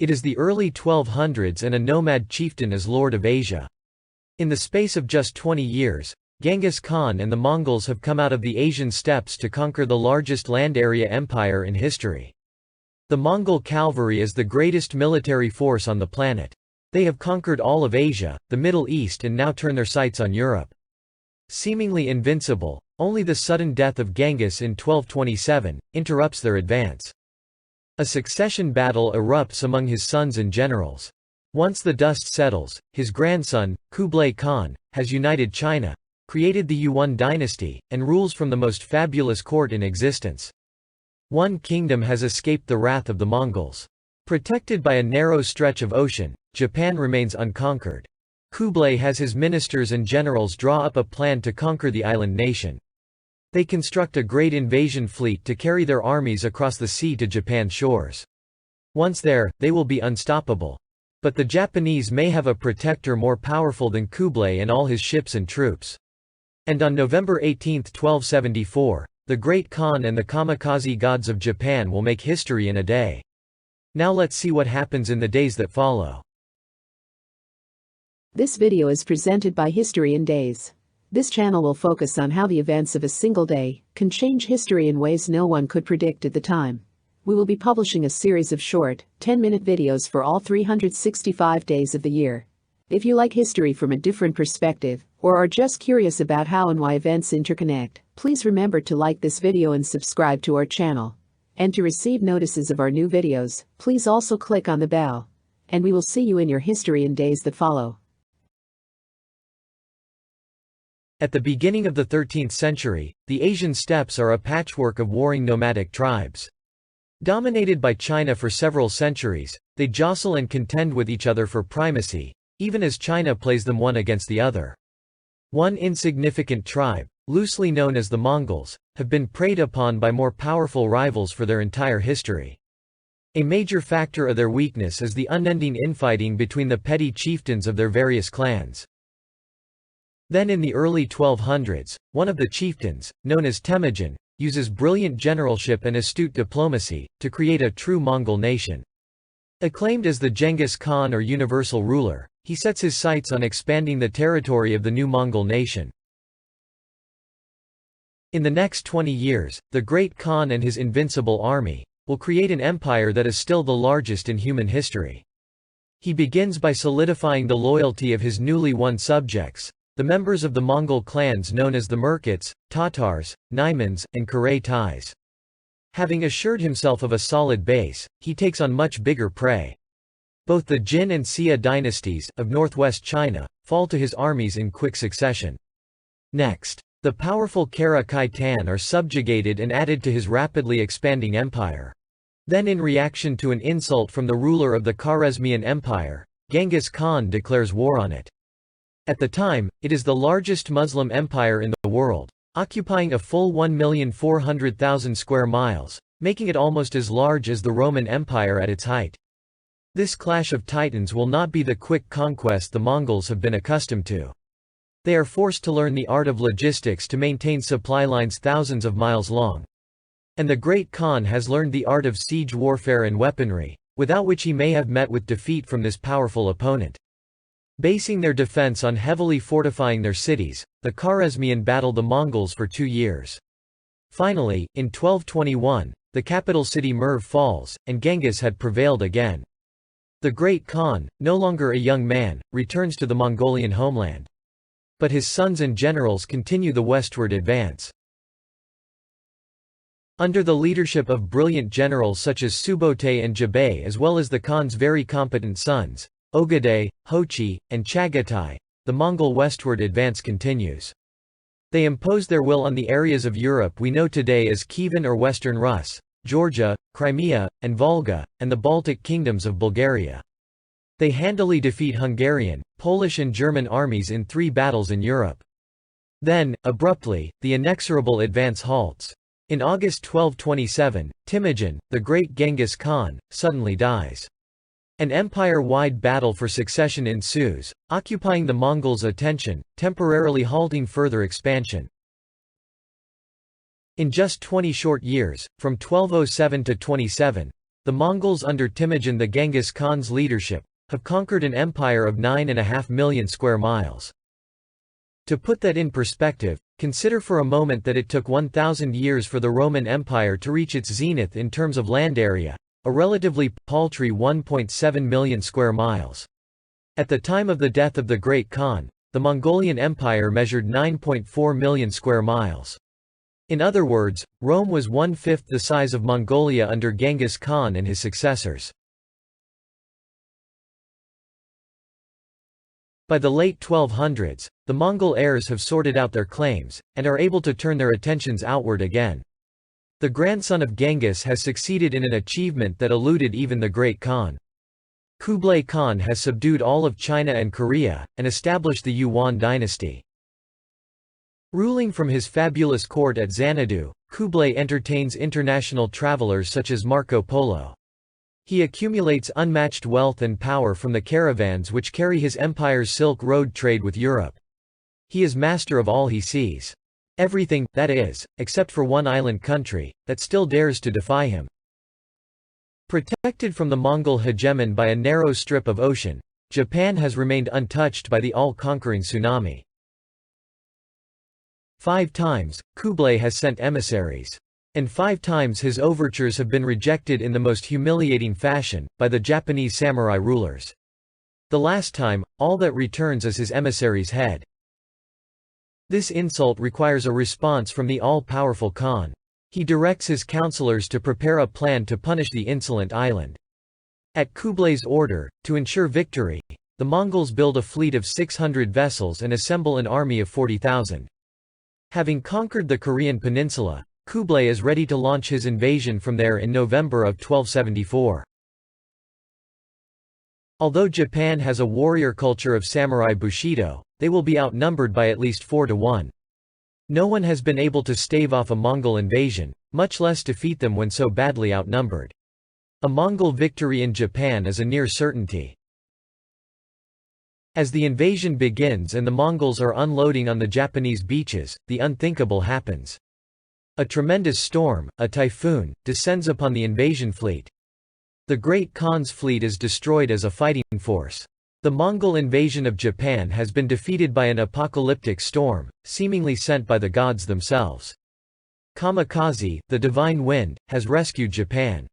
It is the early 1200s and a nomad chieftain is lord of Asia. In the space of just 20 years, Genghis Khan and the Mongols have come out of the Asian steppes to conquer the largest land area empire in history. The Mongol cavalry is the greatest military force on the planet. They have conquered all of Asia, the Middle East and now turn their sights on Europe. Seemingly invincible, only the sudden death of Genghis in 1227 interrupts their advance. A succession battle erupts among his sons and generals. Once the dust settles, his grandson, Kublai Khan, has united China, created the Yuan dynasty, and rules from the most fabulous court in existence. One kingdom has escaped the wrath of the Mongols. Protected by a narrow stretch of ocean, Japan remains unconquered. Kublai has his ministers and generals draw up a plan to conquer the island nation. They construct a great invasion fleet to carry their armies across the sea to Japan's shores. Once there, they will be unstoppable. But the Japanese may have a protector more powerful than Kublai and all his ships and troops. And on November 18, 1274, the Great Khan and the Kamikaze gods of Japan will make history in a day. Now let's see what happens in the days that follow. This video is presented by History in Days. This channel will focus on how the events of a single day can change history in ways no one could predict at the time. We will be publishing a series of short, 10-minute videos for all 365 days of the year. If you like history from a different perspective, or are just curious about how and why events interconnect, please remember to like this video and subscribe to our channel. And to receive notices of our new videos, please also click on the bell. And we will see you in your history in days that follow. At the beginning of the 13th century, the Asian steppes are a patchwork of warring nomadic tribes. Dominated by China for several centuries, they jostle and contend with each other for primacy, even as China plays them one against the other. One insignificant tribe, loosely known as the Mongols, have been preyed upon by more powerful rivals for their entire history. A major factor of their weakness is the unending infighting between the petty chieftains of their various clans. Then in the early 1200s, one of the chieftains, known as Temujin, uses brilliant generalship and astute diplomacy to create a true Mongol nation. Acclaimed as the Genghis Khan or universal ruler, he sets his sights on expanding the territory of the new Mongol nation. In the next 20 years, the Great Khan and his invincible army will create an empire that is still the largest in human history. He begins by solidifying the loyalty of his newly won subjects, the members of the Mongol clans known as the Merkits, Tatars, Naimans, and Karai-Tais. Having assured himself of a solid base, he takes on much bigger prey. Both the Jin and Xia dynasties of northwest China fall to his armies in quick succession. Next, the powerful Karai-Tan are subjugated and added to his rapidly expanding empire. Then in reaction to an insult from the ruler of the Khwarezmian Empire, Genghis Khan declares war on it. At the time, it is the largest Muslim empire in the world, occupying a full 1,400,000 square miles, making it almost as large as the Roman Empire at its height. This clash of titans will not be the quick conquest the Mongols have been accustomed to. They are forced to learn the art of logistics to maintain supply lines thousands of miles long. And the Great Khan has learned the art of siege warfare and weaponry, without which he may have met with defeat from this powerful opponent. Basing their defense on heavily fortifying their cities, the Khwarezmian battled the Mongols for 2 years. Finally, in 1221, the capital city Merv falls, and Genghis had prevailed again. The Great Khan, no longer a young man, returns to the Mongolian homeland. But his sons and generals continue the westward advance. Under the leadership of brilliant generals such as Subotai and Jabei as well as the Khan's very competent sons, Ogadai, Hochi, and Chagatai, the Mongol westward advance continues. They impose their will on the areas of Europe we know today as Kievan or Western Rus, Georgia, Crimea, and Volga, and the Baltic kingdoms of Bulgaria. They handily defeat Hungarian, Polish and German armies in 3 battles in Europe. Then, abruptly, the inexorable advance halts. In August 1227, Temujin, the great Genghis Khan, suddenly dies. An empire-wide battle for succession ensues, occupying the Mongols' attention, temporarily halting further expansion. In just 20 short years, from 1207 to 27, the Mongols under Temujin the Genghis Khan's leadership, have conquered an empire of 9.5 million square miles. To put that in perspective, consider for a moment that it took 1,000 years for the Roman Empire to reach its zenith in terms of land area, a relatively paltry 1.7 million square miles. At the time of the death of the Great Khan, the Mongolian Empire measured 9.4 million square miles. In other words, Rome was 1/5 the size of Mongolia under Genghis Khan and his successors. By the late 1200s, the Mongol heirs have sorted out their claims, and are able to turn their attentions outward again. The grandson of Genghis has succeeded in an achievement that eluded even the Great Khan. Kublai Khan has subdued all of China and Korea, and established the Yuan dynasty. Ruling from his fabulous court at Xanadu, Kublai entertains international travelers such as Marco Polo. He accumulates unmatched wealth and power from the caravans which carry his empire's Silk Road trade with Europe. He is master of all he sees. Everything, that is, except for one island country, that still dares to defy him. Protected from the Mongol hegemon by a narrow strip of ocean, Japan has remained untouched by the all-conquering tsunami. 5 times, Kublai has sent emissaries. And 5 times his overtures have been rejected in the most humiliating fashion, by the Japanese samurai rulers. The last time, all that returns is his emissary's head. This insult requires a response from the all-powerful Khan. He directs his counselors to prepare a plan to punish the insolent island. At Kublai's order, to ensure victory, the Mongols build a fleet of 600 vessels and assemble an army of 40,000. Having conquered the Korean peninsula, Kublai is ready to launch his invasion from there in November of 1274. Although Japan has a warrior culture of samurai bushido, they will be outnumbered by at least 4 to 1. No one has been able to stave off a Mongol invasion, much less defeat them when so badly outnumbered. A Mongol victory in Japan is a near certainty. As the invasion begins and the Mongols are unloading on the Japanese beaches, the unthinkable happens. A tremendous storm, a typhoon, descends upon the invasion fleet. The Great Khan's fleet is destroyed as a fighting force. The Mongol invasion of Japan has been defeated by an apocalyptic storm, seemingly sent by the gods themselves. Kamikaze, the divine wind, has rescued Japan.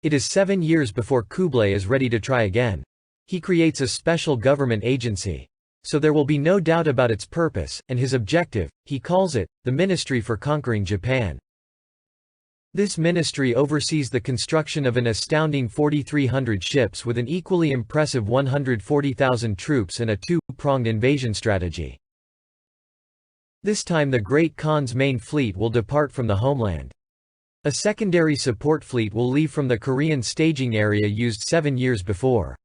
It is 7 years before Kublai is ready to try again. He creates a special government agency. So there will be no doubt about its purpose, and his objective. He calls it, the Ministry for Conquering Japan. This ministry oversees the construction of an astounding 4,300 ships with an equally impressive 140,000 troops and a two-pronged invasion strategy. This time the Great Khan's main fleet will depart from the homeland. A secondary support fleet will leave from the Korean staging area used 7 years before.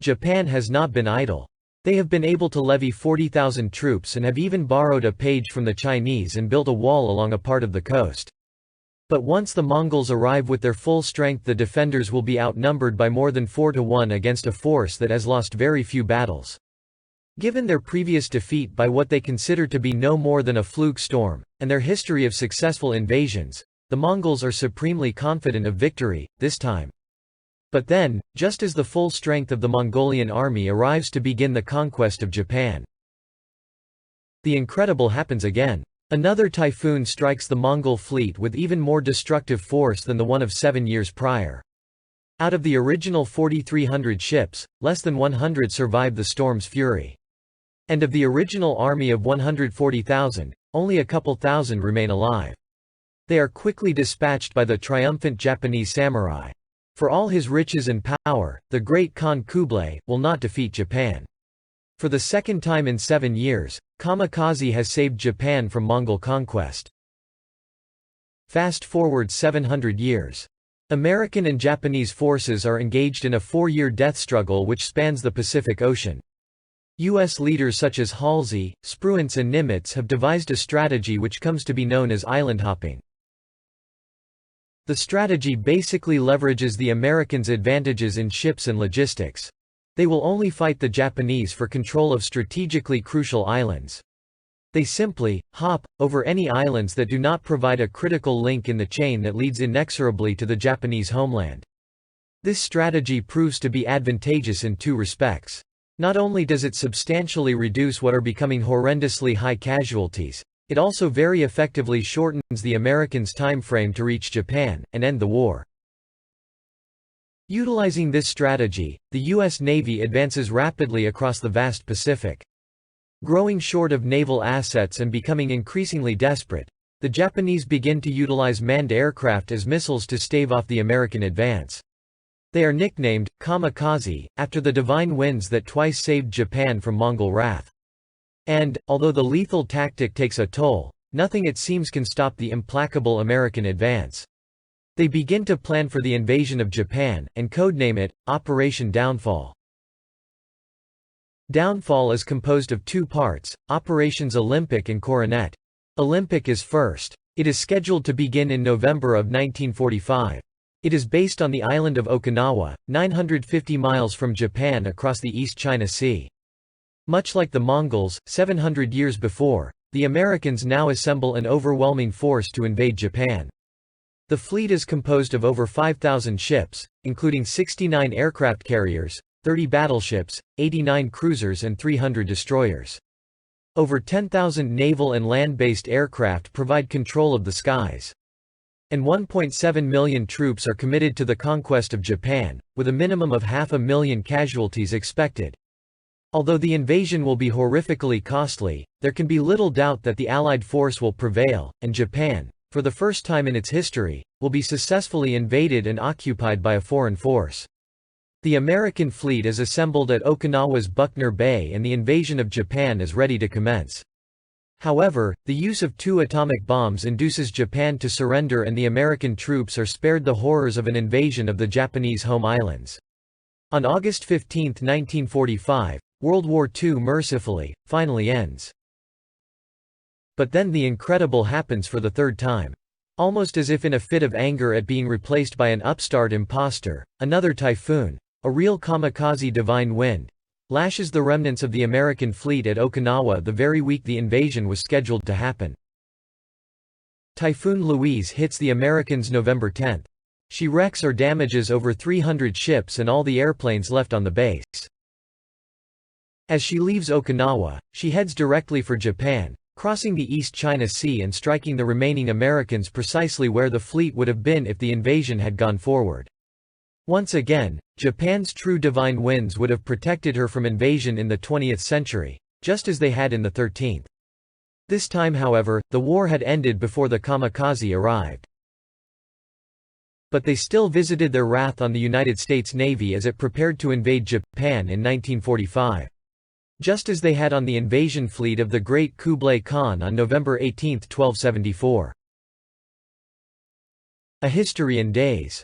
Japan has not been idle. They have been able to levy 40,000 troops and have even borrowed a page from the Chinese and built a wall along a part of the coast. But once the Mongols arrive with their full strength, the defenders will be outnumbered by more than 4 to 1 against a force that has lost very few battles. Given their previous defeat by what they consider to be no more than a fluke storm, and their history of successful invasions, the Mongols are supremely confident of victory, this time. But then, just as the full strength of the Mongolian army arrives to begin the conquest of Japan, the incredible happens again. Another typhoon strikes the Mongol fleet with even more destructive force than the one of 7 years prior. Out of the original 4,300 ships, less than 100 survive the storm's fury. And of the original army of 140,000, only a couple thousand remain alive. They are quickly dispatched by the triumphant Japanese samurai. For all his riches and power, the Great Khan Kublai will not defeat Japan. For the second time in 7 years, Kamikaze has saved Japan from Mongol conquest. Fast forward 700 years. American and Japanese forces are engaged in a 4-year death struggle which spans the Pacific Ocean. U.S. leaders such as Halsey, Spruance and Nimitz have devised a strategy which comes to be known as island hopping. The strategy basically leverages the Americans' advantages in ships and logistics. They will only fight the Japanese for control of strategically crucial islands. They simply hop over any islands that do not provide a critical link in the chain that leads inexorably to the Japanese homeland. This strategy proves to be advantageous in two respects. Not only does it substantially reduce what are becoming horrendously high casualties, it also very effectively shortens the Americans' time frame to reach Japan and end the war. Utilizing this strategy, the U.S. Navy advances rapidly across the vast Pacific. Growing short of naval assets and becoming increasingly desperate, the Japanese begin to utilize manned aircraft as missiles to stave off the American advance. They are nicknamed Kamikaze, after the divine winds that twice saved Japan from Mongol wrath. And, although the lethal tactic takes a toll, nothing it seems can stop the implacable American advance. They begin to plan for the invasion of Japan, and codename it, Operation Downfall. Downfall is composed of two parts, Operations Olympic and Coronet. Olympic is first. It is scheduled to begin in November of 1945. It is based on the island of Okinawa, 950 miles from Japan across the East China Sea. Much like the Mongols, 700 years before, the Americans now assemble an overwhelming force to invade Japan. The fleet is composed of over 5,000 ships, including 69 aircraft carriers, 30 battleships, 89 cruisers and 300 destroyers. Over 10,000 naval and land-based aircraft provide control of the skies. And 1.7 million troops are committed to the conquest of Japan, with a minimum of 500,000 casualties expected. Although the invasion will be horrifically costly, there can be little doubt that the Allied force will prevail, and Japan, for the first time in its history, will be successfully invaded and occupied by a foreign force. The American fleet is assembled at Okinawa's Buckner Bay and the invasion of Japan is ready to commence. However, the use of 2 atomic bombs induces Japan to surrender and the American troops are spared the horrors of an invasion of the Japanese home islands. On August 15, 1945, World War II mercifully, finally ends. But then the incredible happens for the third time. Almost as if in a fit of anger at being replaced by an upstart imposter, another typhoon, a real kamikaze divine wind, lashes the remnants of the American fleet at Okinawa the very week the invasion was scheduled to happen. Typhoon Louise hits the Americans November 10. She wrecks or damages over 300 ships and all the airplanes left on the base. As she leaves Okinawa, she heads directly for Japan, crossing the East China Sea and striking the remaining Americans precisely where the fleet would have been if the invasion had gone forward. Once again, Japan's true divine winds would have protected her from invasion in the 20th century, just as they had in the 13th. This time however, the war had ended before the kamikaze arrived. But they still visited their wrath on the United States Navy as it prepared to invade Japan in 1945. Just as they had on the invasion fleet of the great Kublai Khan on November 18, 1274. A History in Days.